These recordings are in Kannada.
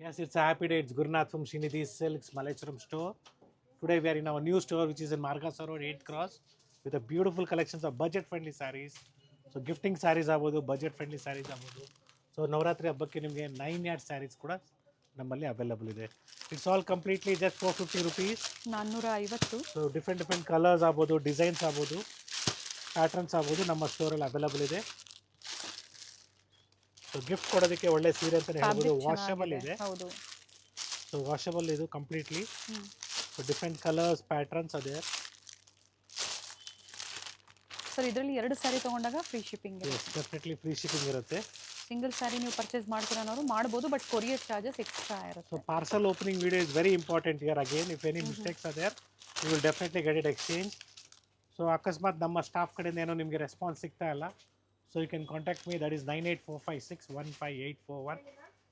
Yes, it's a happy day. It's Gurnath from Srinidhi Silks Malechuram store. Today we are in our new store, which is in Margasa Road, 8 Cross, with a beautiful collections of budget-friendly sarees. So gifting sarees ಆಗ್ಬೋದು budget-friendly sarees ಆಗ್ಬೋದು. ಸೊ ನವರಾತ್ರಿ ಹಬ್ಬಕ್ಕೆ ನಿಮಗೆ 9 ಯಾರ್ಡ್ ಸ್ಯಾರೀಸ್ ಕೂಡ ನಮ್ಮಲ್ಲಿ ಅವೈಲಬಲ್ ಇದೆ. It's all completely just 450 rupees. 450. So different colours ಆಗ್ಬೋದು, ಡಿಸೈನ್ಸ್ ಆಗ್ಬೋದು, ಪ್ಯಾಟರ್ನ್ಸ್ ಆಗ್ಬೋದು ನಮ್ಮ ಸ್ಟೋರಲ್ಲಿ ಅವೈಲಬಲ್ ಇದೆ. ಸೊ ಗಿಫ್ಟ್ ಕೊಡೋದಕ್ಕೆ ಒಳ್ಳೆ ಸೀರೆ ಅಂತಲೇ ಹೇಳ್ಬೋದು. ವಾಷಬಲ್ ಇದೆ. ಹೌದು. ಸೊ ವಾಷಬಲ್ ಇದು completely. So different colours patterns ಅದೇ. ಸರ್ ಇದರಲ್ಲಿ 2 ಸ್ಯಾರಿ ತಗೊಂಡಾಗ ಫ್ರೀ ಶಿಪ್ಪಿಂಗ್ ಇದೆ. ಡೆಫಿನೆಟ್ಲಿ ಫ್ರೀ ಶಿಪ್ಪಿಂಗ್ ಇರುತ್ತೆ. ಸಿಂಗಲ್ ಸ್ಯಾರಿ ನೀವು ಪರ್ಚೇಸ್ ಮಾಡ್ತೀರನವರು ಮಾಡ್ಬೋದು, ಬಟ್ ಕೊರಿಯರ್ ಚಾರ್ಜಸ್ ಎಕ್ಸ್ಟ್ರಾ ಇರುತ್ತೆ. So parcel opening video is very important here again. If any mistakes are there you will definitely get it exchange. So ಅಕಸ್ಮಾತ್ ನಮ್ಮ ಸ್ಟಾಫ್ ಕಡೆಯಿಂದ ಏನೋ ನಿಮಗೆ ರೆಸ್ಪಾನ್ಸ್ ಸಿಗ್ತಾ ಇಲ್ಲ, so you can contact me, that is 9845615841,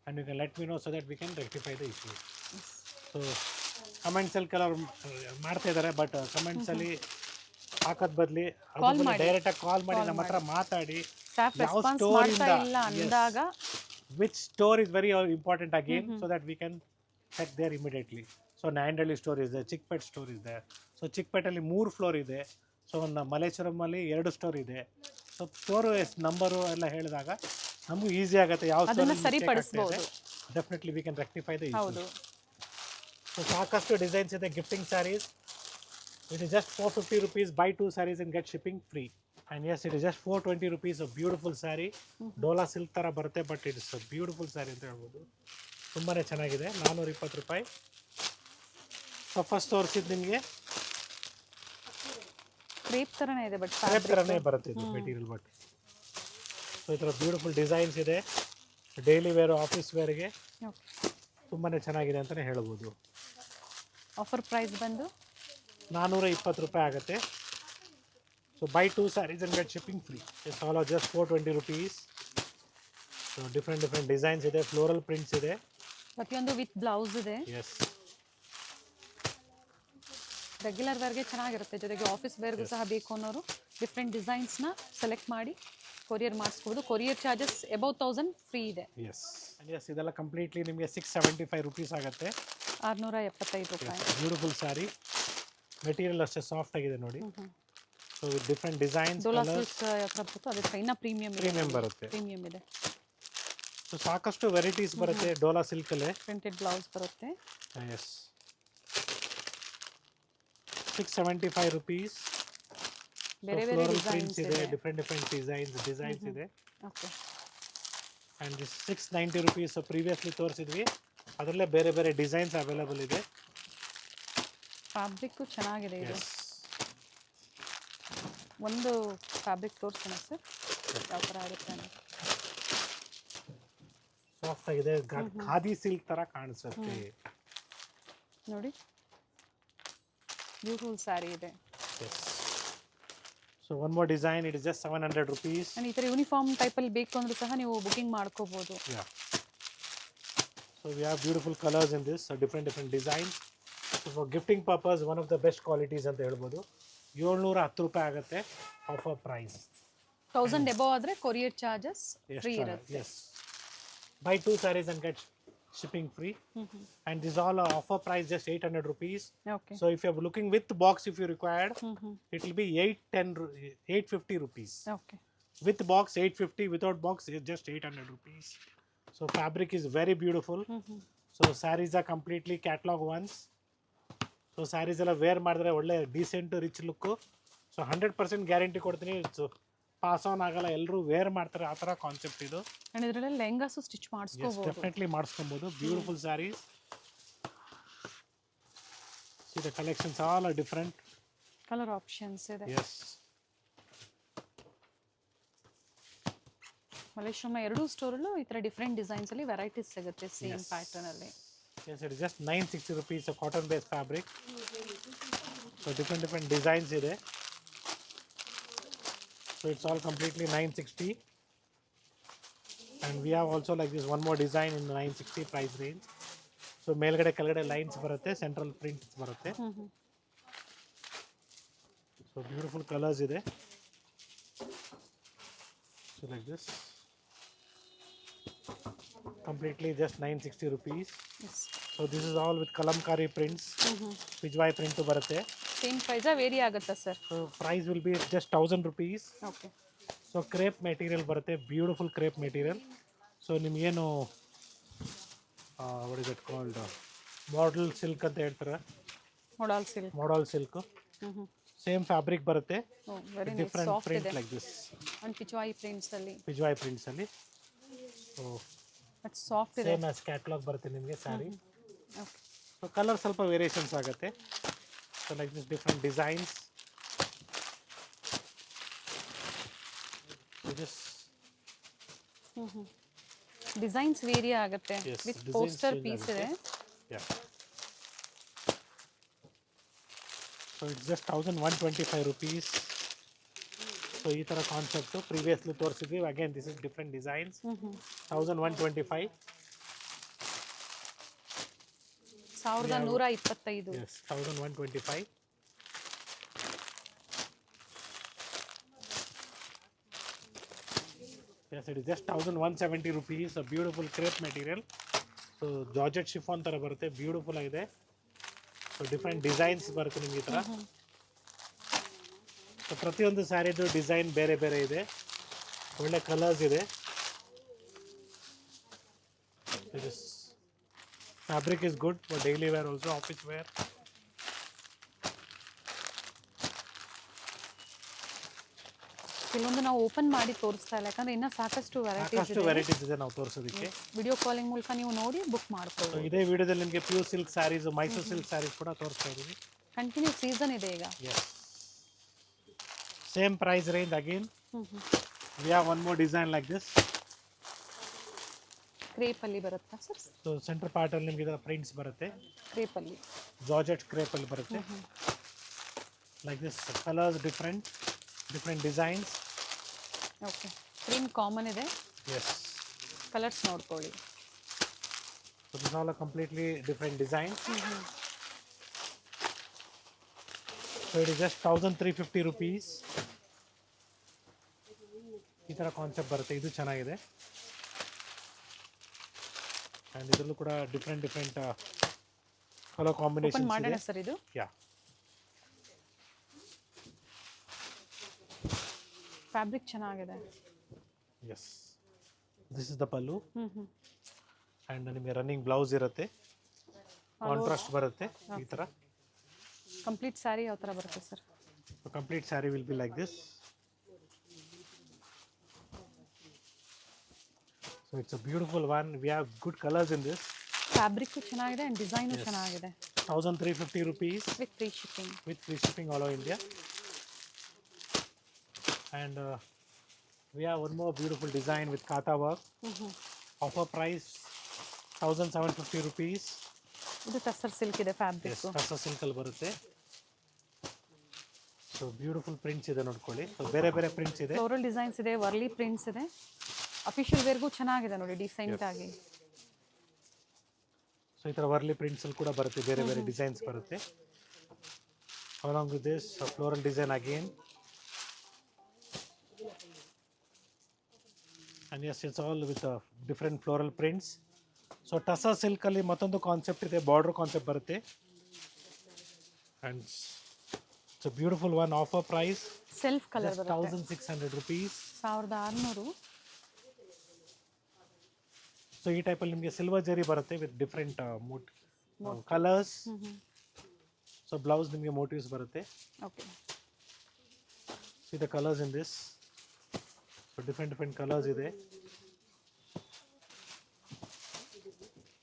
and you can let me know so that we can rectify the issue. So comments ಅಲ್ಲಿ ಕೆಲವರು ಮಾಡ್ತಾ ಇದ್ದಾರೆ, ಬಟ್ ಕಮೆಂಟ್ಸ್ ಅಲ್ಲಿ ಹಾಕೋದ್ ಬದಲಿ ಡೈರೆಕ್ಟ್ ಆಗಿ ಕಾಲ್ ಮಾಡಿ ನಮ್ಮ ಹತ್ರ ಮಾತಾಡಿ ಯಾವ ಸ್ಟೋರ್ ಇಲ್ಲ ಅಂದಾಗ which store is very important again, so that we can check there immediately. So Nayandali store is there, Chickpet store is there. So Chickpet ಅಲ್ಲಿ 3 ಫ್ಲೋರ್ ಇದೆ. ಸೊ ಮಲೇಶ್ವರಂ ಅಲ್ಲಿ 2 ಸ್ಟೋರ್ ಇದೆ. ಸೊ ಸ್ಟೋರ್ ನಂಬರು ಎಲ್ಲ ಹೇಳಿದಾಗ ನಮಗೂ ಈಸಿ ಆಗುತ್ತೆ ಯಾವ ಸ್ಟೋರ್ ಸರಿಪಡಿಸಬಹುದು. Definitely we can rectify the issue. ಹೌದು. ಸೊ ಸಾಕಷ್ಟು ಡಿಸೈನ್ಸ್ ಇದೆ. Gifting sarees it is just 450 rupees. Buy 2 sarees and get shipping free. And yes, it is just 420 rupees. A beautiful saree. Dhola silk ಥರ ಬರುತ್ತೆ, but it is a beautiful sari ಅಂತ ಹೇಳ್ಬೋದು. ತುಂಬಾ ಚೆನ್ನಾಗಿದೆ. 420 ರೂಪಾಯಿ. ಸೊ ಫಸ್ಟ್ ತೋರಿಸಿದ್ದು ನಿಮಗೆ ಕ್ರೇಪ್ ಥರನೇ ಇದೆ, ಬಟ್ ಕ್ರೇಪ್ ಥರನೇ ಬರುತ್ತೆ ಇದು ಮೆಟೀರಿಯಲ್. ಬಟ್ ಸೊ ಈ ಥರ ಬ್ಯೂಟಿಫುಲ್ ಡಿಸೈನ್ಸ್ ಇದೆ. ಡೈಲಿ ವೇರು, ಆಫೀಸ್ ವೇರ್ಗೆ ತುಂಬಾ ಚೆನ್ನಾಗಿದೆ ಅಂತಲೇ ಹೇಳ್ಬೋದು. ಆಫರ್ ಪ್ರೈಸ್ ಬಂದು 420 ರೂಪಾಯಿ ಆಗುತ್ತೆ. So by 2 sarees and get shipping free. It's all just 420 rupees. So different designs ಇದೆ, ಫ್ಲೋರಲ್ ಪ್ರಿಂಟ್ಸ್ ಇದೆ. ಪ್ರತಿಯೊಂದು ವಿತ್ ಬ್ಲೌಸ್ ಇದೆ. ಎಸ್, ರೆಗ್ಯುಲರ್ ವೇರ್ಗೆ ಚೆನ್ನಾಗಿರುತ್ತೆ, ಜೊತೆಗೆ ಆಫೀಸ್ ವೇರ್ಗೂ ಸಹ ಬೇಕು ಅನ್ನೋರು ಡಿಫ್ರೆಂಟ್ ಡಿಸೈನ್ಸ್ನ ಸೆಲೆಕ್ಟ್ ಮಾಡಿ ಕೊರಿಯರ್ ಮಾಡಿಸ್ಬೋದು. ಕೊರಿಯರ್ ಚಾರ್ಜಸ್ ಅಬೌವ್ 1000 ಫ್ರೀ ಇದೆ. ಎಸ್ ಇದೆಲ್ಲ ಕಂಪ್ಲೀಟ್ಲಿ ನಿಮಗೆ 675 rupees ಆಗುತ್ತೆ. 675 ರೂಪಾಯಿ. ಬ್ಯೂಟಿಫುಲ್ ಸ್ಯಾರಿ. ಮೆಟೀರಿಯಲ್ ಅಷ್ಟೇ ಸಾಫ್ಟ್ ಆಗಿದೆ ನೋಡಿ. So with different designs, Dhola silk ಬರುತ್ತೆ, ಅದು ಇನ್ನ ಪ್ರೀಮಿಯಂ ಬರುತ್ತೆ. ಪ್ರೀಮಿಯಂ ಇದೆ. ಸೊ ಸಾಕಷ್ಟು ವೆರೈಟೀಸ್ ಬರುತ್ತೆ ಡೋಲಾ ಸಿಲ್ಕ್ ಅಲ್ಲಿ. ಪ್ರಿಂಟೆಡ್ ಬ್ಲೌಸ್ ಬರುತ್ತೆ. Yes, 675 rupees. ಬೇರೆ ಪ್ರಿಂಟ್ಸ್ ಇದೆ, ಡಿಫ್ರೆಂಟ್ ಡಿಸೈನ್ಸ್ ಇದೆ. Okay. And this 690 rupees. So previously ತೋರಿಸಿದ್ವಿ, ಅದರಲ್ಲೇ ಬೇರೆ ಡಿಸೈನ್ಸ್ ಅವೈಲಬಲ್ ಇದೆ. ಫ್ಯಾಬ್ರಿಕ್ಕು ಚೆನ್ನಾಗಿದೆ ಇದು. ಒಂದು ಫ್ಯಾಬ್ರಿಕ್ ತೋರಿಸೋಣ ಸರ್, ಯಾವ ಥರ ಇರುತ್ತೆ ಅಂತ. ಸಾಫ್ಟ್ ಆಗಿದೆ, ಖಾದಿ ಸಿಲ್ಕ್ ಥರ ಕಾಣಿಸುತ್ತೆ ನೋಡಿ. ಬ್ಯೂಟಿಫುಲ್ ಸ್ಯಾರಿ ಇದೆ. So one more design, it is just 700 rupees. ಈ ಥರ ಯೂನಿಫಾರ್ಮ್ ಟೈಪಲ್ಲಿ ಬೇಕು ಅಂದರೂ ಸಹ ನೀವು ಬುಕಿಂಗ್ ಮಾಡ್ಕೋಬೋದು. So we have beautiful colours in this, different designs. For gifting purpose one of the best qualities ಅಂತ ಹೇಳ್ಬೋದು. 710 ರೂಪಾಯಿ ಆಗುತ್ತೆ ಆಫರ್ ಪ್ರೈಸ್. 1000 ಎಬೋ ಆದರೆ ಕೊರಿಯರ್ ಚಾರ್ಜಸ್ ಫ್ರೀ ಇರುತ್ತೆ. Yes, buy 2 sarees and get shipping free. And this all offer price just 800 rupees. Okay. So if you're looking with box, if you required, it will be 850 rupees. Okay. With box 850, without box it's just 800 rupees. So fabric is very beautiful. So sarees are completely catalog ones. So sarees ಎಲ್ಲ ವೇರ್ ಮಾಡಿದ್ರೆ ಒಳ್ಳೆ decent rich look. So 100% guarantee ಕೊಡ್ತೀನಿ. ಸೊ ಪಾಸ್ ಆನ್ ಆಗಲ್ಲ, ಎಲ್ಲರೂ ವೇರ್ ಮಾಡ್ತಾರೆ, ಆ ಥರ ಕಾನ್ಸೆಪ್ಟ್ ಇದು. ಆ್ಯಂಡ್ ಇದರಲ್ಲಿ ಲೆಹಂಗಾಸು ಸ್ಟಿಚ್ ಮಾಡಿಸ್ಕೋಬಹುದು. ಡೆಫಿನೆಟ್ಲಿ ಮಾಡಿಸ್ಕೊಬೋದು. Beautiful saris. See the collections all are different. Colour options ಇದೆ. Yes. ಮಲೇಶ್ವರಂ 2 ಸ್ಟೋರಲ್ಲೂ ಈ ಥರ ಡಿಫ್ರೆಂಟ್ ಡಿಸೈನ್ಸಲ್ಲಿ ವೆರೈಟೀಸ್ ಸಿಗುತ್ತೆ ಸೇಮ್ ಪ್ಯಾಟರ್ನಲ್ಲಿ. Yes, it is just 960 rupees, a cotton based fabric. So different designs ಇದೆ. So it's all completely 960. And we have also like this one more design in the 960 price range. So ಮೇಲ್ಗಡೆ ಕೆಳಗಡೆ ಲೈನ್ಸ್ ಬರುತ್ತೆ, ಸೆಂಟ್ರಲ್ ಪ್ರಿಂಟ್ಸ್ ಬರುತ್ತೆ. So beautiful colors ಇದೆ. So like this. completely just 960 rupees. Yes. So this is all with kalamkari prints. Pijwai print ಬರುತ್ತೆ. ಸೇಮ್ ಪ್ರೈಸಾ ವೇರಿ ಆಗುತ್ತಾ sir? So price will be just 1000 rupees. Okay. So crepe material ಬರುತ್ತೆ, ಬ್ಯೂಟಿಫುಲ್ ಕ್ರೇಪ್ ಮೆಟೀರಿಯಲ್. ಸೊ ನಿಮಗೇನು what is it called model silk ಅಂತ ಹೇಳ್ತಾರೆ, ಮೊಡಲ್ ಸಿಲ್ಕ್. ಮಾಡಲ್ ಸಿಲ್ಕ್ ಸೇಮ್ ಫ್ಯಾಬ್ರಿಕ್ ಬರುತ್ತೆ, very nice, different soft print ಇದೆ. Like this and Pichwai prints ಅಲ್ಲಿ ಪಿಜ್ವಾಯ್ ಪ್ರಿಂಟ್ಸಲ್ಲಿ. ಸೊ ಬಟ್ ಸಾಫ್ಟ್ ಇದೆ. ಸೇಮ್ ಆಸ್ ಕ್ಯಾಟ್ಲಾಗ್ ಬರುತ್ತೆ ನಿಮಗೆ ಸ್ಯಾರಿ. ಓಕೆ. ಸೊ ಕಲರ್ ಸ್ವಲ್ಪ ವೇರಿಯೇಷನ್ಸ್ ಆಗುತ್ತೆ. So like this different designs. This designs vary ಆಗುತ್ತೆ. Yes, with designs poster change piece ಇದೆ. yeah. So it's just 1125 rupees. So ಈ ಥರ ಕಾನ್ಸೆಪ್ಟು ಪ್ರೀವಿಯಸ್ಲಿ ತೋರಿಸಿದ್ವಿ. Again this is different designs. 1125. 1125. Yes, 1125. Yes, it is just 1170 rupees. A beautiful crepe material. So georgette chiffon ಥರ ಬರುತ್ತೆ, ಬ್ಯೂಟಿಫುಲ್ ಆಗಿದೆ. ಸೊ ಡಿಫ್ರೆಂಟ್ ಡಿಸೈನ್ಸ್ ಬರುತ್ತೆ ನಿಮ್ಗೆ ಈ ಥರ. ಸೊ ಪ್ರತಿಯೊಂದು ಸ್ಯಾರಿದು ಡಿಸೈನ್ ಬೇರೆ ಬೇರೆ ಇದೆ, ಒಳ್ಳೆ ಕಲರ್ಸ್ ಇದೆ. Fabric is good for daily wear also, office wear. ಕೆಲವೊಂದು ನಾವು ಓಪನ್ ಮಾಡಿ ತೋರಿಸ್ತಾ ಇಲ್ಲ, ಯಾಕಂದ್ರೆ ಇನ್ನೂ ಸಾಕಷ್ಟು ಸಾಕಷ್ಟು ವೆರೈಟೀಸ್ ಇದೆ ನಾವು ತೋರಿಸೋದಕ್ಕೆ. ವಿಡಿಯೋ ಕಾಲಿಂಗ್ ಮೂಲಕ ನೀವು ನೋಡಿ ಬುಕ್ ಸೊ ಮಾಡ್ಕೊಳ್ಳಿ. ಇದೇ ವಿಡಿಯೋದಲ್ಲಿ ನಿಮಗೆ pure silk sarees, Mysuru silk sarees ಕೂಡ ತೋರಿಸ್ತಾ ಇದ್ದೀವಿ. ಕಂಟಿನ್ಯೂ ಸೀಸನ್ ಇದೆ ಈಗ. Yes. Same price range again. We have one more design like this. Crepe ಅಲ್ಲಿ ಬರುತ್ತಾ ಸರ್? So center part ಅಲ್ಲಿ ನಿಮಗೆ ಇದರ ಪ್ರಿಂಟ್ಸ್ ಬರುತ್ತೆ, ಕ್ರೇಪ್ ಅಲ್ಲಿ. ಜಾರ್ಜೆಟ್ ಕ್ರೇಪ್ ಅಲ್ಲಿ ಬರುತ್ತೆ. Like this, colors different designs. Okay. Print common ಇದೆ. Yes. ಕಲರ್ಸ್ ನೋಡ್ಕೊಳ್ಳಿ. So these all are completely different designs. So it is just 1350 rupees. ಈ ಥರ ಕಾನ್ಸೆಪ್ಟ್ ಬರುತ್ತೆ, ಇದು ಚೆನ್ನಾಗಿದೆ. ಆ್ಯಂಡ್ ಇದರಲ್ಲೂ ಕೂಡ ಡಿಫ್ರೆಂಟ್ ಕಲರ್ ಓಪನ್ ಕಾಂಬಿನೇಷನ್ ಮಾಡೋಣ ಇದೆ. ಸರ್ ಇದು. ಯಾ, ಫ್ಯಾಬ್ರಿಕ್ ಚೆನ್ನಾಗಿದೆ. Yes, this is the pallu. And ನಿಮಗೆ ರನ್ನಿಂಗ್ ಬ್ಲೌಸ್ ಇರುತ್ತೆ, ಕಾಂಟ್ರಾಸ್ಟ್ ಬರುತ್ತೆ ಈ ಥರ. ಕಂಪ್ಲೀಟ್ ಸ್ಯಾರಿ ಯಾವ ಥರ ಬರುತ್ತೆ sir? Complete saree will be like this. So it's a beautiful one. We have good colours in this. Fabric ಚೆನ್ನಾಗಿದೆ ಆ್ಯಂಡ್ ಡಿಸೈನು ಚೆನ್ನಾಗಿದೆ. 1350 rupees with free shipping. with free shipping all over India. And we have one more beautiful design with kata work. Offer price 1750 rupees. ಇದು ಟಸರ್ ಸಿಲ್ಕ್ ಇದೆ ಫ್ಯಾಬ್ರಿಕ್. Yes, ಕಸ ಸಿಲ್ಕಲ್ಲಿ ಬರುತ್ತೆ. ಸೊ ಬ್ಯೂಟಿಫುಲ್ ಪ್ರಿಂಟ್ಸ್ ಇದೆ ನೋಡ್ಕೊಳ್ಳಿ. ಸೊ ಬೇರೆ ಬೇರೆ ಪ್ರಿಂಟ್ಸ್ ಇದೆ, ಫ್ಲೋರಲ್ ಡಿಸೈನ್ಸ್ ಇದೆ, ವರ್ಲಿ ಪ್ರಿಂಟ್ಸ್ ಇದೆ. ಅಫಿಷಿಯಲ್ ವೇರ್ಗೂ ಚೆನ್ನಾಗಿದೆ ನೋಡಿ, ಡಿಸೆಂಟ್ ಆಗಿ. ಸೊ ಈ ಥರ ವರ್ಲಿ ಪ್ರಿಂಟ್ಸಲ್ಲಿ ಕೂಡ ಬರುತ್ತೆ, ಬೇರೆ ಬೇರೆ ಡಿಸೈನ್ಸ್ ಬರುತ್ತೆ. Along with this floral design again. And yes, it's all with different floral prints. So tussar ಸಿಲ್ಕಲ್ಲಿ ಮತ್ತೊಂದು ಕಾನ್ಸೆಪ್ಟ್ ಇದೆ, ಬಾರ್ಡರ್ ಕಾನ್ಸೆಪ್ಟ್ ಬರುತ್ತೆ. And it's a beautiful one. Offer price self colour ಬರುತ್ತೆ. 1600 rupees. 1600. ಸೊ ಈ ಟೈಪಲ್ಲಿ ನಿಮಗೆ ಸಿಲ್ವರ್ ಜರಿ ಬರುತ್ತೆ with different colours. So blouse ನಿಮಗೆ ಮೋಟಿವ್ಸ್ ಬರುತ್ತೆ. Okay. C the colours in this. So different colours ಇದೆ.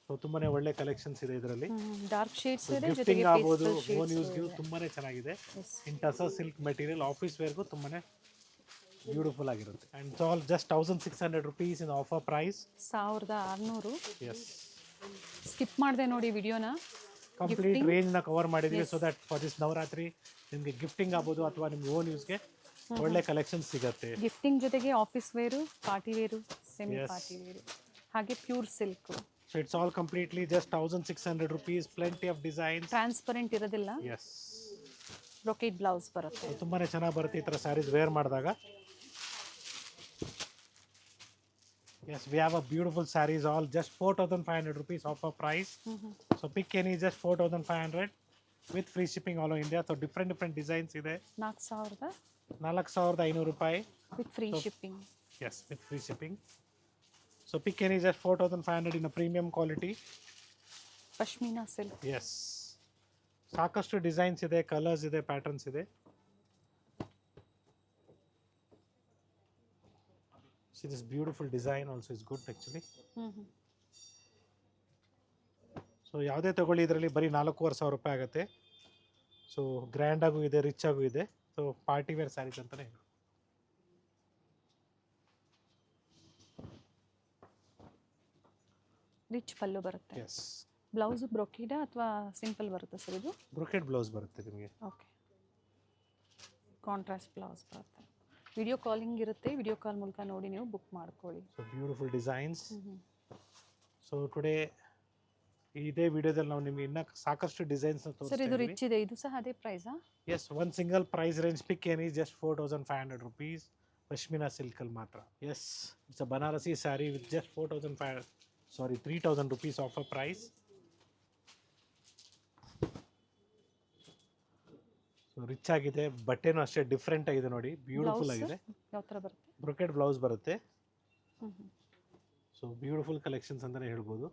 ಸೊ ತುಂಬಾನೇ ಒಳ್ಳೆ ಕಲೆಕ್ಷನ್ಸ್ ಇದೆ ಇದರಲ್ಲಿ. ಡಾರ್ಕ್ ಶೇಡ್ಸ್ ಇದೆ, ಜೊತೆಗೆ ಗಿಫ್ಟಿಂಗ್ ಆಗ್ಬೋದು, ಪೇಸ್ಟಲ್ ಓನ್ ಶೇಡ್ಸ್. ಯೂಸ್ಗೆ ತುಂಬಾನೇ ಚೆನ್ನಾಗಿದೆ. In tussar silk material office ವೇರ್ಗೂ ತುಂಬಾನೇ ಬ್ಯೂಟಿಫುಲ್ ಆಗಿರುತ್ತೆ. And it's all just 1600 rupees in offer price. 1600. Yes, skip ಮಾಡಿದೆ ನೋಡಿ ವಿಡಿಯೋನ. ಕಂಪ್ಲೀಟ್ ರೇಂಜ್ನ ಕವರ್ ಮಾಡಿದ್ದೀವಿ. So that for this Navratri ನಿಮಗೆ ಗಿಫ್ಟಿಂಗ್ ಆಗ್ಬೋದು ಅಥವಾ ನಿಮ್ಗೆ ಓನ್ ಯೂಸ್ಗೆ ಒಳ್ಳೆ ಕಲೆಕ್ಷನ್ ಸಿಗುತ್ತೆ. ಗಿಫ್ಟಿಂಗ್ ಜೊತೆಗೆ office wear, party wear, semi party wear, ಹಾಗೆ pure silk. So it's all completely just 1600 rupees. Plenty of designs. Transparent ಇರೋದಿಲ್ಲ. ಎಸ್, ಬ್ರೊಕೇಡ್ ಬ್ಲೌಸ್ ಬರುತ್ತೆ. ತುಂಬಾನೇ ಚೆನ್ನಾಗಿ ಬರುತ್ತೆ ಈ ಥರ ಸ್ಯಾರೀಸ್ ವೇರ್ ಮಾಡಿದಾಗ. Yes, we have a beautiful sarees, all just 4,500 rupees offer price. So pick any, just 4,500 with free shipping all over India. So different designs ಇದೆ. 4,000 4,500 ರೂಪಾಯಿ. With free So shipping. yes, with free shipping. So pick any, just 4,500 in a premium quality. Pashmina silk. Yes. ಸಾಕಷ್ಟು ಡಿಸೈನ್ಸ್ ಇದೆ, ಕಲರ್ಸ್ ಇದೆ, ಪ್ಯಾಟರ್ನ್ಸ್ ಇದೆ. See this beautiful design also is good actually. So ಯಾವುದೇ ತಗೊಳ್ಳಿ ಇದರಲ್ಲಿ ಬರೀ 4,500 ರೂಪಾಯಿ ಆಗುತ್ತೆ. ಸೊ ಗ್ರ್ಯಾಂಡ್ ಆಗೂ ಇದೆ, ರಿಚ್ ಆಗೂ ಇದೆ. ಸೊ ಪಾರ್ಟಿ ವೇರ್ ಸ್ಯಾರೀಸ್ ಅಂತಾನೆ ಹೇಳಿ. ರಿಚ್ ಪಲ್ಲು ಬರುತ್ತೆ. ಎಸ್. ಬ್ಲೌಸ್ ಬ್ರೊಕೀಡಾ ಅಥವಾ ಸಿಂಪಲ್ ಬರುತ್ತೆ ಸರ್ ಇದು? ಬ್ರೊಕೆಟ್ ಬ್ಲೌಸ್ ಬರುತ್ತೆ ನಿಮಗೆ. ಓಕೆ. ಕಾಂಟ್ರಾಸ್ಟ್ ಬ್ಲೌಸ್ ಬರುತ್ತೆ. ವಿಡಿಯೋ ಕಾಲಿಂಗ್ ಇರುತ್ತೆ, ವಿಡಿಯೋ ಕಾಲ್ ಮೂಲಕ ನೋಡಿ ನೀವು ಬುಕ್ ಮಾಡ್ಕೊಳ್ಳಿ. So beautiful designs. So today ಇದೇ ವಿಡಿಯೋದಲ್ಲಿ ನಾವು ನಿಮಗೆ ಇನ್ನ ಸಾಕಷ್ಟು ಡಿಸೈನ್ಸ್ ಸರ್ ಇದು ತೋರಿಸ್ತೀವಿ. ರಿಚ್ ಇದೆ, ಇದು ಸಹ ಅದೇ ಪ್ರೈಸಾ? Yes, one single price range pick any just 4,500 rupees pashmina silk ಅಲ್ಲಿ ಮಾತ್ರ. Yes, it's a Banarasi sari with just 3,000 rupees offer price. So rich ಆಗಿದೆ, ಬಟ್ಟೆನೂ ಅಷ್ಟೇ ಡಿಫ್ರೆಂಟ್ ಆಗಿದೆ ನೋಡಿ, ಬ್ಯೂಟಿಫುಲ್ ಆಗಿದೆ. ಯಾವ ಥರ ಬರುತ್ತೆ? ಬ್ರೊಕೆಟ್ ಬ್ಲೌಸ್ ಬರುತ್ತೆ. ಸೊ ಬ್ಯೂಟಿಫುಲ್ ಕಲೆಕ್ಷನ್ಸ್ ಅಂತಾನೆ ಹೇಳ್ಬೋದು.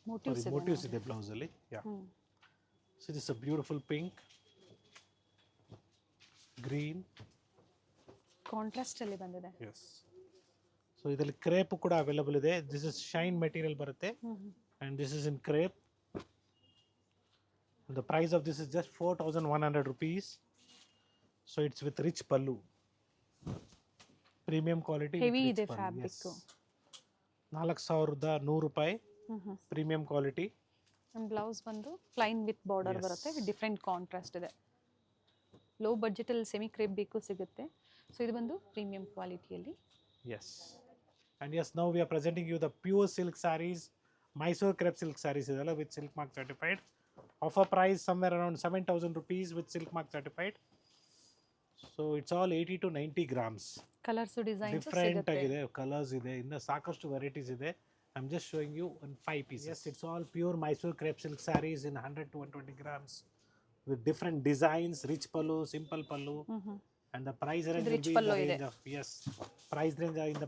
ಮೋಟಿವ್ಸ್ ಇದೆ ಬ್ಲೌಸ್ ಅಲ್ಲಿ. Yeah, so this a beautiful pink, green, contrast ಅಲ್ಲಿ ಬಂದಿದೆ. ಎಸ್. ಸೊ ಇದರಲ್ಲಿ ಕ್ರೇಪ್ ಕೂಡ ಅವೈಲೇಬಲ್ ಇದೆ. ದಿಸ್ ಇಸ್ ಶೈನ್ ಮೆಟೀರಿಯಲ್ ಬರುತ್ತೆ and this is in crepe. The price of this is just 4,100 rupees. So it's with rich pallu, premium quality. Heavy ಇದೆ ಫ್ಯಾಬ್ರಿಕ್. 4,100 ರೂಪಾಯಿ ಪ್ರೀಮಿಯಂ ಕ್ವಾಲಿಟಿ. ನಮ್ಮ ಬ್ಲೌಸ್ ಬಂದು ಪ್ಲೈನ್ ವಿತ್ ಬಾರ್ಡರ್ ಬರುತ್ತೆ, ವಿತ್ ಡಿಫ್ರೆಂಟ್ ಕಾಂಟ್ರಾಸ್ಟ್ ಇದೆ. ಲೋ ಬಡ್ಜೆಟಲ್ಲಿ ಸೆಮಿ ಕ್ರೇಪ್ ಬೇಕು ಸಿಗುತ್ತೆ. ಸೊ ಇದು ಬಂದು premium ಕ್ವಾಲಿಟಿಯಲ್ಲಿ. Yes. And yes, now we are presenting you the pure silk sarees, Mysore crepe silk sarees ಇದೆಲ್ಲ with silk mark certified. Offer price somewhere around 7,000 rupees with silk mark certified. So it's all 80 to 90 grams. Colours designs different ಆಗಿದೆ, ಕಲರ್ಸ್ ಇದೆ, ಇನ್ನು ಸಾಕಷ್ಟು ವೆರೈಟೀಸ್ ಇದೆ. I am just showing you one 5 pieces. Yes, it's all pure Mysore crepe silk sarees in 100 to 120 grams with different designs, rich pallu, simple pallu, and the price range will be in the range of, yes, price range in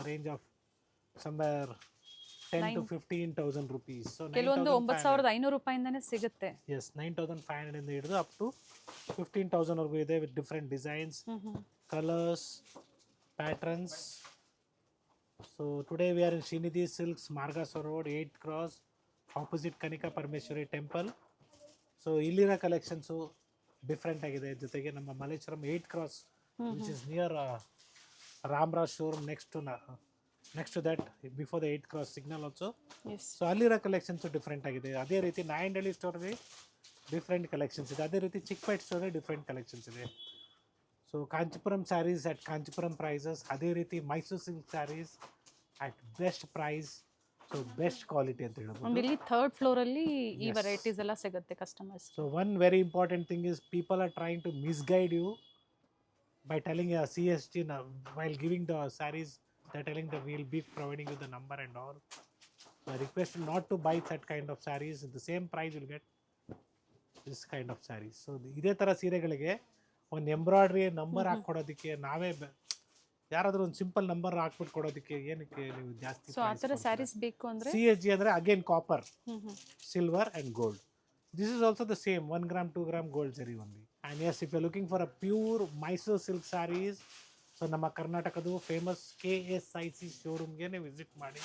the range of somewhere 10 to 15,000 rupees. So ಕೆಲವೊಂದು 9,500 ರೂಪಾಯಿಂದನೇ ಸಿಗುತ್ತೆ. Yes, 9,500 ಇಂದ ಹಿಡಿದು ಅಪ್ ಟು 15,000 ವರೆಗೂ ಇದೆ with different designs, colors, patterns. So today we are in Srinidhi Silks, Margasar Road, 8th Cross, opposite Kanika Parmeshwari Temple. So ಇಲ್ಲಿನ ಕಲೆಕ್ಷನ್ಸು ಡಿಫ್ರೆಂಟ್ ಆಗಿದೆ. ಜೊತೆಗೆ ನಮ್ಮ Malleshwaram 8th Cross, which is near Ramraj showroom, next to that, before the 8th Cross signal also. Yes. So ಅಲ್ಲಿರೋ ಕಲೆಕ್ಷನ್ಸು ಡಿಫ್ರೆಂಟ್ ಆಗಿದೆ. ಅದೇ ರೀತಿ ನಾಯಂಡಹಳ್ಳಿ ಸ್ಟೋರಲ್ಲಿ ಡಿಫ್ರೆಂಟ್ ಕಲೆಕ್ಷನ್ಸ್ ಇದೆ. ಅದೇ ರೀತಿ ಚಿಕ್ಕಪೇಟೆ ಸ್ಟೋರಲ್ಲಿ ಡಿಫ್ರೆಂಟ್ ಕಲೆಕ್ಷನ್ಸ್ ಇದೆ. So Kanchipuram sarees at Kanchipuram prices, ಅದೇ ರೀತಿ Mysuru silk sarees at best price. So best quality ಅಂತ ಹೇಳ್ಬೋದು. ಇಲ್ಲಿ ಥರ್ಡ್ ಫ್ಲೋರ್ ಅಲ್ಲಿ ಈ ವೆರೈಟೀಸ್ ಎಲ್ಲ ಸಿಗುತ್ತೆ customers. So one very important thing is people are trying to misguide you by telling a CSG while giving the sarees. They're telling that we'll be providing you the number and all. So I request you not to buy that kind of sarees. The same price you'll get this kind of sarees. So ಇದೇ ಥರ ಸೀರೆಗಳಿಗೆ ಒಂದು ಎಂಬ್ರಾಯ್ಡ್ರಿ ನಂಬರ್ ಹಾಕ್ಕೊಡೋದಕ್ಕೆ ನಾವೇ ಯಾರಾದರೂ ಒಂದು ಸಿಂಪಲ್ ನಂಬರ್ ಹಾಕ್ಬಿಟ್ಟು ಕೊಡೋದಕ್ಕೆ ಏನಕ್ಕೆ ನೀವು ಜಾಸ್ತಿ? ಸೊ ಆ ಥರ ಸ್ಯಾರೀಸ್ ಬೇಕು ಅಂದರೆ CSG ಅಂದರೆ again copper, silver and gold. This is also the same 1 gram, 2 gram gold zari only. And yes, if you're looking for a pure Mysore silk sarees, so ನಮ್ಮ ಕರ್ನಾಟಕದ ಫೇಮಸ್ KSIC ಶೋರೂಮ್ಗೆ ವಿಸಿಟ್ ಮಾಡಿ.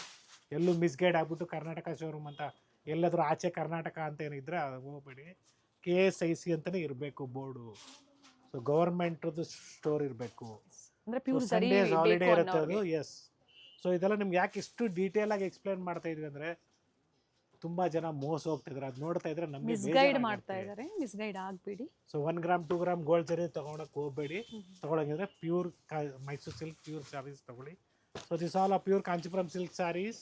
ಎಲ್ಲೂ ಮಿಸ್ಗೈಡ್ ಆಗ್ಬಿಟ್ಟು ಕರ್ನಾಟಕ ಶೋರೂಮ್ ಅಂತ ಎಲ್ಲಾದರೂ ಆಚೆ ಕರ್ನಾಟಕ ಅಂತ ಏನಿದ್ರೆ ಹೋಗ್ಬೇಡಿ. KSIC ಅಂತಲೇ ಇರಬೇಕು ಬೋರ್ಡು. ಸೊ ಗೌರ್ಮೆಂಟ್ದು ಸ್ಟೋರ್ ಇರಬೇಕು. ಸಂಡೇಸ್ ಹಾಲಿಡೇ ಇರುತ್ತೆ ಅದು. ಎಸ್. ಸೊ ಇದೆಲ್ಲ ನಿಮ್ಗೆ ಯಾಕೆ ಇಷ್ಟು ಡೀಟೇಲ್ ಆಗಿ ಎಕ್ಸ್ಪ್ಲೇನ್ ಮಾಡ್ತಾ ಇದ್ವಿ ಅಂದರೆ ತುಂಬಾ ಜನ ಮೋಸ ಹೋಗ್ತಿದ್ದಾರೆ. ಅದು ನೋಡ್ತಾ ಇದ್ರೆ ನಮಗೆ ಮಿಸ್ಗೈಡ್ ಮಾಡ್ತಾ ಇದ್ದಾರೆ. ಮಿಸ್ಗೈಡ್ ಆಗಬೇಡಿ. So 1 gram, 2 gram gold zari ತಗೊಳಕ್ ಹೋಗಬೇಡಿ. ತಗೊಳಂಗಿದ್ರೆ pure Mysuru silk pure saris ತಗೊಳ್ಳಿ. ಸೊ ದಿಸ್ ಆಲ್ ಆ pure Kanchipuram silk saris.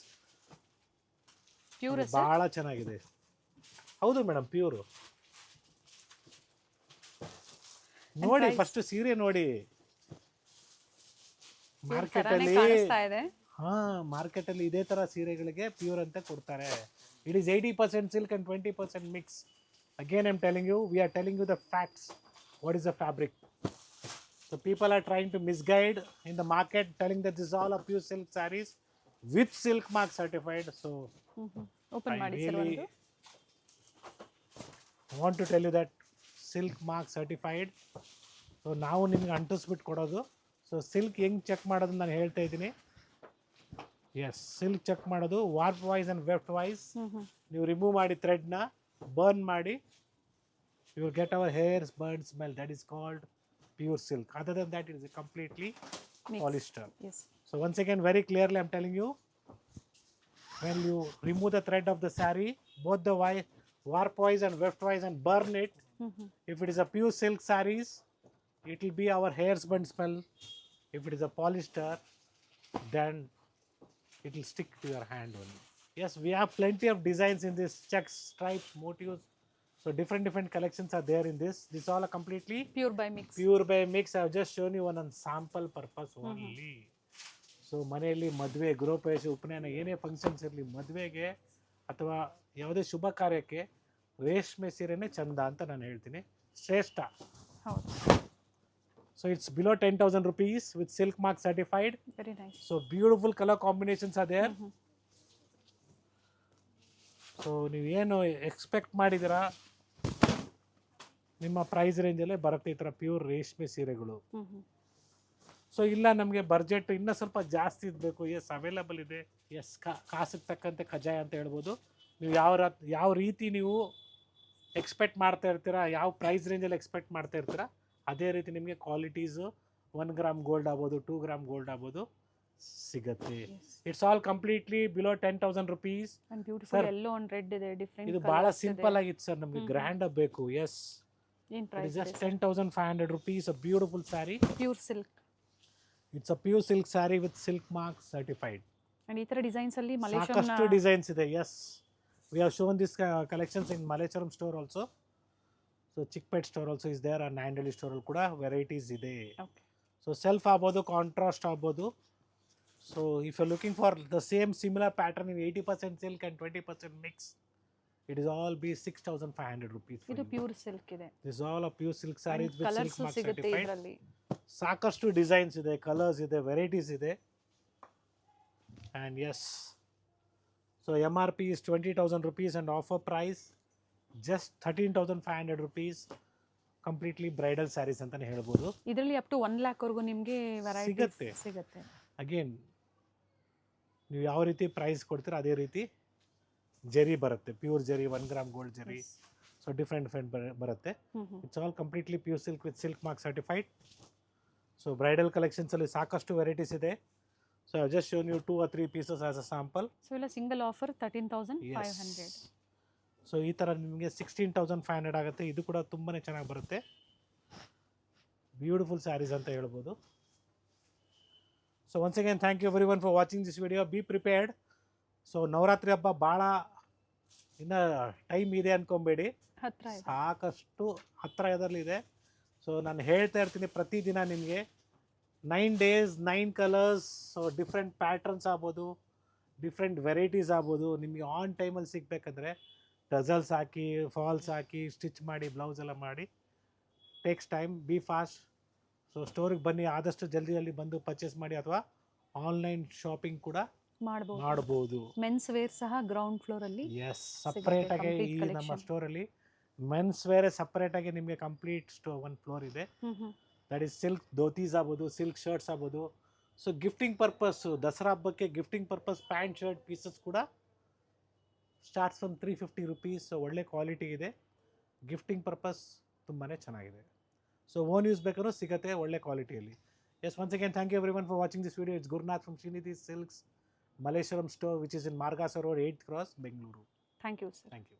Pure ಬಹಳ ಚೆನ್ನಾಗಿದೆ. ಹೌದು ಮೇಡಮ್, ಪ್ಯೂರು. ನೋಡಿ ಫಸ್ಟ್ ಸೀರೆ ನೋಡಿ. ಮಾರ್ಕೆಟಲ್ಲಿ ಕಾಣಿಸ್ತಾ ಇದೆ. ಮಾರ್ಕೆಟಲ್ಲಿ ಇದೇ ಥರ ಸೀರೆಗಳಿಗೆ ಪ್ಯೂರ್ ಅಂತ ಕೊಡ್ತಾರೆ. It is 80% silk and 20% mix. Again I am telling you, we are telling you the facts. What is the fabric? So people are trying to misguide in the market, telling that this all are pure silk saris with silk mark certified. So open ಮಾಡಿ ಸರ್ ಒಂದು. Want to tell you that silk mark certified. So ನಾವು ನಿಮ್ಗೆ ಅಂಟಿಸ್ಬಿಟ್ಟು ಕೊಡೋದು. ಸೊ ಸಿಲ್ಕ್ ಹೆಂಗೆ ಚೆಕ್ ಮಾಡೋದು ನಾನು ಹೇಳ್ತಾ ಇದ್ದೀನಿ. ಎಸ್, ಸಿಲ್ಕ್ ಚೆಕ್ ಮಾಡೋದು warp wise and weft wise. ನೀವು ರಿಮೂವ್ ಮಾಡಿ ಥ್ರೆಡ್ನ ಬರ್ನ್ ಮಾಡಿ, you will get our hairs burn smell. That is called pure silk. Other than that it is completely polyester. So once again very clearly I am telling you, when you remove the thread of the saree, both the warp wise and weft wise, and burn it, if it is a pure silk sarees, it will be our hairs burn smell. If it is a polyester, then it will stick to your hand only. Yes, we have plenty of designs in this, checks, stripes, motifs. So different collections are there in this. This all are completely pure by mix. pure by mix. I have just shown you one on sample purpose only. So ಮನೆಯಲ್ಲಿ ಮದುವೆ, ಗೃಹಪ್ರವೇಶ, ಉಪನಯನ, ಏನೇ ಫಂಕ್ಷನ್ಸ್ ಇರಲಿ, ಮದುವೆಗೆ ಅಥವಾ ಯಾವುದೇ ಶುಭ ಕಾರ್ಯಕ್ಕೆ ರೇಷ್ಮೆ ಸೀರೆನೇ ಚಂದ ಅಂತ ನಾನು ಹೇಳ್ತೀನಿ, ಶ್ರೇಷ್ಠ. ಹೌದು. So it's below 10,000 rupees with silk mark certified. Very nice. So beautiful color combinations are there. So ನೀವೇನು ಎಕ್ಸ್ಪೆಕ್ಟ್ ಮಾಡಿದ್ದೀರಾ ನಿಮ್ಮ ಪ್ರೈಸ್ ರೇಂಜಲ್ಲೇ ಬರುತ್ತೆ ಈ ಥರ ಪ್ಯೂರ್ ರೇಷ್ಮೆ ಸೀರೆಗಳು. ಸೊ ಇಲ್ಲ ನಮಗೆ ಬಡ್ಜೆಟ್ ಇನ್ನೂ ಸ್ವಲ್ಪ ಜಾಸ್ತಿ ಇರಬೇಕು, ಎಸ್ ಅವೈಲಬಲ್ ಇದೆ. ಎಸ್, ಕಾಸಿಗೆ ತಕ್ಕಂತೆ ಖಜಾಯ ಅಂತ ಹೇಳ್ಬೋದು. ನೀವು ಯಾವ ರೀತಿ ನೀವು ಎಕ್ಸ್ಪೆಕ್ಟ್ ಮಾಡ್ತಾ ಇರ್ತೀರಾ, ಯಾವ ಪ್ರೈಸ್ ರೇಂಜಲ್ಲಿ ಎಕ್ಸ್ಪೆಕ್ಟ್ ಮಾಡ್ತಾ ಇರ್ತೀರಾ, ಅದೇ ರೀತಿ ನಿಮಗೆ ಕ್ವಾಲಿಟೀಸು 1 ಗ್ರಾಮ್ ಗೋಲ್ಡ್ ಆಗ್ಬೋದು, 2 ಗ್ರಾಮ್ ಗೋಲ್ಡ್ ಆಗ್ಬೋದು ಸಿಗುತ್ತೆ. It's all completely below 10,000 rupees. Beautiful yellow and red ಇದೆ, ಡಿಫರೆಂಟ್. ಇದು ಭಾಳ ಸಿಂಪಲ್ ಆಗಿತ್ತು ಸರ್, ನಮಗೆ ಗ್ರ್ಯಾಂಡ್ ಆಗಿ ಬೇಕು. ಎಸ್, ಏನು price? Just 10,500 rupees. A beautiful sari, pure silk. It's a pure silk sari with silk mark certified. And ಈ ತರ ಡಿಸೈನ್ಸ್ ಅಲ್ಲಿ ಸಾಕಷ್ಟು ಡಿಸೈನ್ಸ್ ಇದೆ. Yes, we have shown this collections in Malleshwaram store also. So Chickpet store also is there. And Nayandahalli ಸ್ಟೋರಲ್ಲಿ ಕೂಡ ವೆರೈಟೀಸ್ ಇದೆ. ಸೊ ಸೆಲ್ಫ್ ಆಗ್ಬೋದು, ಕಾಂಟ್ರಾಸ್ಟ್ ಆಗ್ಬೋದು. So if you looking for the same similar pattern in 80% silk and 20% mix, it is all be 6,500 rupees. ಇದು ಪ್ಯೂರ್ ಸಿಲ್ಕ್ ಇದೆ. This all a pure silk saris with silk mark ಸಿಗುತ್ತೆ ಸರ್ಟಿಫೈಡ್. ಇದರಲ್ಲಿ. ಸಾಕಷ್ಟು ಡಿಸೈನ್ಸ್ ಇದೆ, ಕಲರ್ಸ್ ಇದೆ, ವೆರೈಟೀಸ್ ಇದೆ. And yes, so MRP is 20,000 rupees and offer price just 13,500 rupees. Completely bridal saris ಅಂತಲೇ ಹೇಳ್ಬೋದು. ಇದರಲ್ಲಿ ಅಪ್ ಟು 1 lakh ವರೆಗೂ ನಿಮಗೆ ವೆರೈಟಿ ಸಿಗುತ್ತೆ. ಅಗೇನ್ ನೀವು ಯಾವ ರೀತಿ ಪ್ರೈಸ್ ಕೊಡ್ತೀರಾ ಅದೇ ರೀತಿ ಜರಿ ಬರುತ್ತೆ, pure zari, 1 gram gold zari. So different ಬರುತ್ತೆ. It's all completely pure silk with silk mark certified. So bridal ಕಲೆಕ್ಷನ್ಸಲ್ಲಿ ಸಾಕಷ್ಟು ವೆರೈಟೀಸ್ ಇದೆ. So I just shown you 2 or 3 pieces as a sample. So ಇಲ್ಲ ಸಿಂಗಲ್ ಆಫರ್ 13,500. ಸೊ ಈ ಥರ ನಿಮಗೆ 16,500 ಆಗುತ್ತೆ. ಇದು ಕೂಡ ತುಂಬಾ ಚೆನ್ನಾಗಿ ಬರುತ್ತೆ. ಬ್ಯೂಟಿಫುಲ್ ಸ್ಯಾರೀಸ್ ಅಂತ ಹೇಳ್ಬೋದು. So once again thank you everyone for watching this video. Be prepared. So Navratri ಹಬ್ಬ ಭಾಳ ಇನ್ನು ಟೈಮ್ ಇದೆ ಅಂದ್ಕೊಬೇಡಿ, ಸಾಕಷ್ಟು ಹತ್ತಿರದಲ್ಲಿದೆ. ಸೊ ನಾನು ಹೇಳ್ತಾ ಇರ್ತೀನಿ ಪ್ರತಿದಿನ ನಿಮಗೆ 9 days 9 colours. So different patterns ಆಗ್ಬೋದು, ಡಿಫ್ರೆಂಟ್ ವೆರೈಟೀಸ್ ಆಗ್ಬೋದು. ನಿಮಗೆ ಆನ್ ಟೈಮಲ್ಲಿ ಸಿಗಬೇಕಂದ್ರೆ ಟಜಲ್ಸ್ ಹಾಕಿ, ಫಾಲ್ಸ್ ಹಾಕಿ, ಸ್ಟಿಚ್ ಮಾಡಿ, ಬ್ಲೌಸ್ ಎಲ್ಲ ಮಾಡಿ, takes time. Be fast. So ಸ್ಟೋರಿಗೆ ಬನ್ನಿ, ಆದಷ್ಟು ಜಲ್ದಿಯಲ್ಲಿ ಬಂದು ಪರ್ಚೇಸ್ ಮಾಡಿ, ಅಥವಾ ಆನ್ಲೈನ್ ಶಾಪಿಂಗ್ ಕೂಡ ಮಾಡಬಹುದು. ಮೆನ್ಸ್ ವೇರ್ ಸಹ ಗ್ರೌಂಡ್ ಫ್ಲೋರ್ ಅಲ್ಲಿ. ಎಸ್, ಸಪ್ರೇಟ್ ಆಗಿ ಈ ನಮ್ಮ ಸ್ಟೋರ್ ಅಲ್ಲಿ ಮೆನ್ಸ್ ವೇರ್ ಸಪ್ರೇಟ್ ಆಗಿ ನಿಮಗೆ ಕಂಪ್ಲೀಟ್ ಒಂದು ಫ್ಲೋರ್ ಇದೆ. ದಟ್ ಈಸ್ ಸಿಲ್ಕ್ ಧೋತೀಸ್ ಆಗ್ಬೋದು, ಸಿಲ್ಕ್ ಶರ್ಟ್ಸ್ ಆಗ್ಬೋದು. ಸೊ ಗಿಫ್ಟಿಂಗ್ ಪರ್ಪಸ್, ದಸರಾ ಹಬ್ಬಕ್ಕೆ gifting purpose pant shirt pieces ಕೂಡ ಸ್ಟಾರ್ಟ್ಸ್ ಫ್ರಮ್ 350 rupees. ಸೊ ಒಳ್ಳೆ ಕ್ವಾಲಿಟಿ ಇದೆ, ಗಿಫ್ಟಿಂಗ್ ಪರ್ಪಸ್ ತುಂಬಾ ಚೆನ್ನಾಗಿದೆ. ಸೊ ಓನ್ ಯೂಸ್ ಬೇಕಾದ್ರೂ ಸಿಗುತ್ತೆ ಒಳ್ಳೆ ಕ್ವಾಲಿಟಿಯಲ್ಲಿ. Yes, once again thank you everyone for watching this video. It's Gurunath from Shrinidhi silks, Malleshwaram store, which is in Margasar Road, 8th Cross, Bengaluru. Thank you, sir. Thank you.